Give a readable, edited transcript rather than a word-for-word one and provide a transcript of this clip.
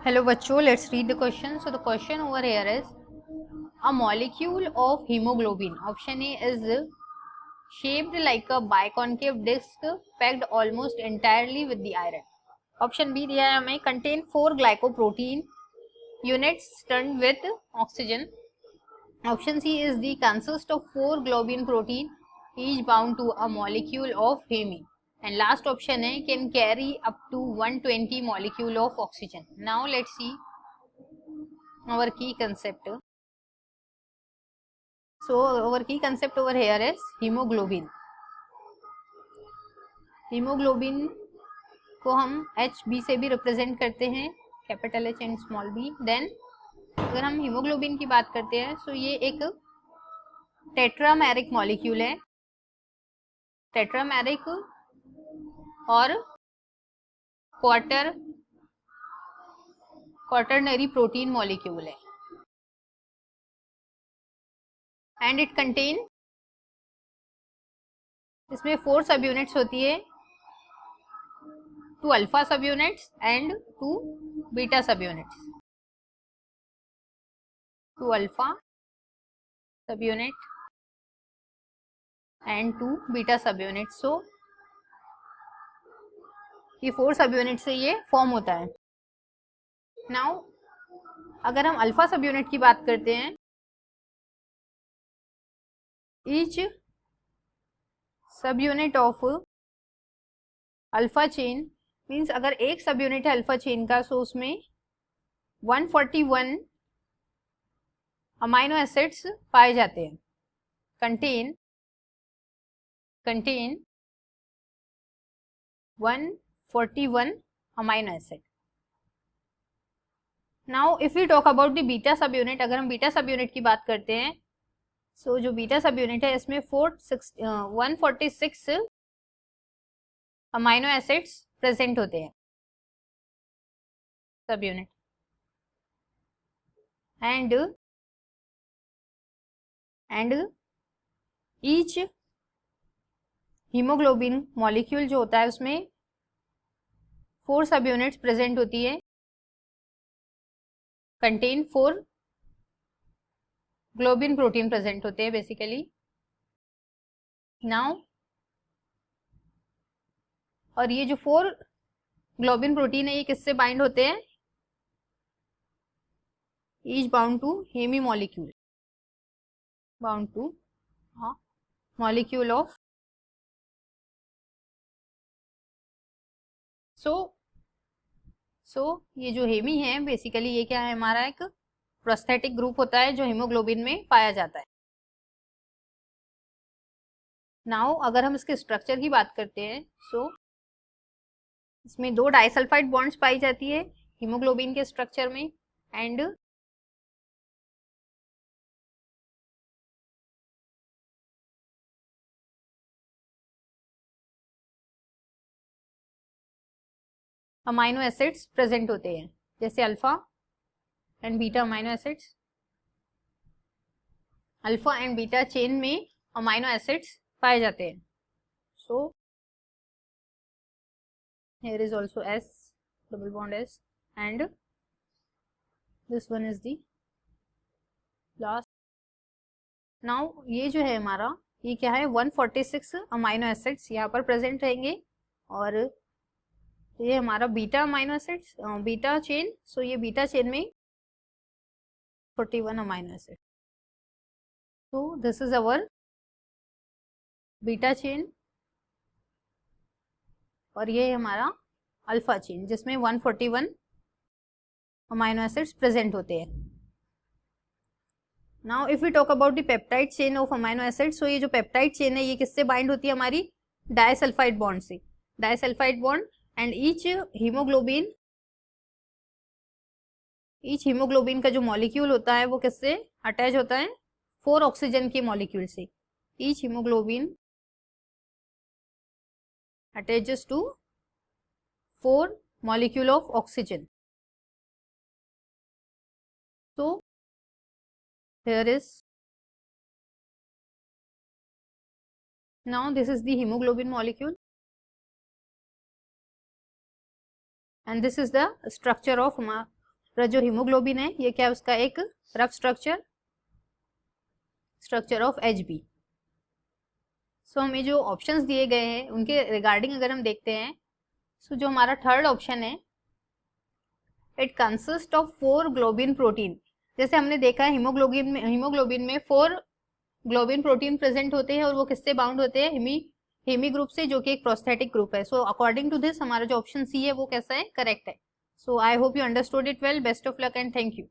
Hello बच्चों, let's read the question. So the question over here is a molecule of hemoglobin. Option A is shaped like a biconcave disc packed almost entirely with the iron. Option B दिया है हमें contain 4 glycoprotein units turned with oxygen. Option C is the consist of 4 globin protein each bound to a molecule of heme. And last option है can carry up to 120 molecule of oxygen. Now let's see our key concept. So our key concept over here is hemoglobin. hemoglobin को हम HB से भी represent करते हैं, capital H and small b. Then अगर हम haemoglobin की बात करते हैं तो ये एक टेट्रामेरिक मॉलिक्यूल है. टेट्रामेरिक और क्वाटरनरी प्रोटीन मॉलिक्यूल है. एंड इट कंटेन, इसमें 4 सब यूनिट्स होती है, 2 alpha subunits and 2 beta subunits. 2 alpha subunit and 2 beta subunit. So ये 4 सब यूनिट से ये फॉर्म होता है. नाउ अगर हम अल्फा सब यूनिट की बात करते हैं, ईच सब unit of alpha chain means अगर एक सब यूनिट है अल्फा चेन का, सो उसमें 141 अमाइनो एसिड्स पाए जाते हैं. Contain 141 amino acid. Now if you talk about the beta सब यूनिट, अगर हम बीटा सब यूनिट की बात करते हैं, सो जो बीटा सब यूनिट है इसमें 146 अमाइनो एसिड्स प्रेजेंट होते हैं सब unit. And each haemoglobin molecule जो होता है उसमें 4 सब यूनिट्स प्रेजेंट होती है, कंटेन 4 ग्लोबिन प्रोटीन प्रेजेंट होते हैं बेसिकली. नाउ और ये जो 4 ग्लोबिन प्रोटीन है ये किससे बाइंड होते हैं? Each bound to heme molecule, bound to molecule of. So ये जो हेमी है बेसिकली ये क्या है, हमारा एक प्रोस्थेटिक ग्रुप होता है जो हीमोग्लोबिन में पाया जाता है. नाउ अगर हम इसके स्ट्रक्चर की बात करते हैं, सो इसमें 2 डाइसल्फाइड बॉन्ड्स पाई जाती है हीमोग्लोबिन के स्ट्रक्चर में. एंड अमाइनो एसिड्स प्रेजेंट होते हैं जैसे alpha and beta amino acids. Alpha and beta chain में अमाइनो एसिड्स पाए जाते हैं. सो here is also S, double bond S, and this one is the last. now ये जो है हमारा, ये क्या है, 146 अमाइनो एसिड्स यहाँ पर प्रेजेंट रहेंगे. और ये हमारा beta amino acids, beta chain. So ये बीटा चेन में 41 amino acid. so this is our beta chain और ये हमारा अल्फा चेन जिसमें 141 अमाइनो एसिड्स प्रेजेंट होते हैं. Now if you talk about the peptide chain of amino acids, so ये जो पेप्टाइड चेन है ये किससे बाइंड होती है, हमारी डाइसल्फाइड बॉन्ड से. Disulphide bond. And each haemoglobin का जो मॉलिक्यूल होता है वो किससे अटैच होता है, 4 ऑक्सीजन के मॉलिक्यूल से. Each haemoglobin attaches to 4 molecule of oxygen. So here is, now this is the hemoglobin molecule and this is the structure of जो हीमोग्लोबिन है ये क्या है, उसका एक रफ स्ट्रक्चर ऑफ Hb। सो हमें जो ऑप्शंस दिए गए हैं उनके रिगार्डिंग अगर हम देखते हैं, सो जो हमारा थर्ड ऑप्शन है, it consist of 4 globin protein. जैसे हमने देखा है हीमोग्लोबिन में 4 ग्लोबिन प्रोटीन प्रेजेंट होते हैं, और वो किससे बाउंड होते हैं, हेमी ग्रुप से, जो कि एक प्रोस्थेटिक ग्रुप है। सो अकॉर्डिंग टू दिस हमारा जो ऑप्शन सी है वो कैसा है, करेक्ट है। So I hope you understood it well. Best of luck and thank you.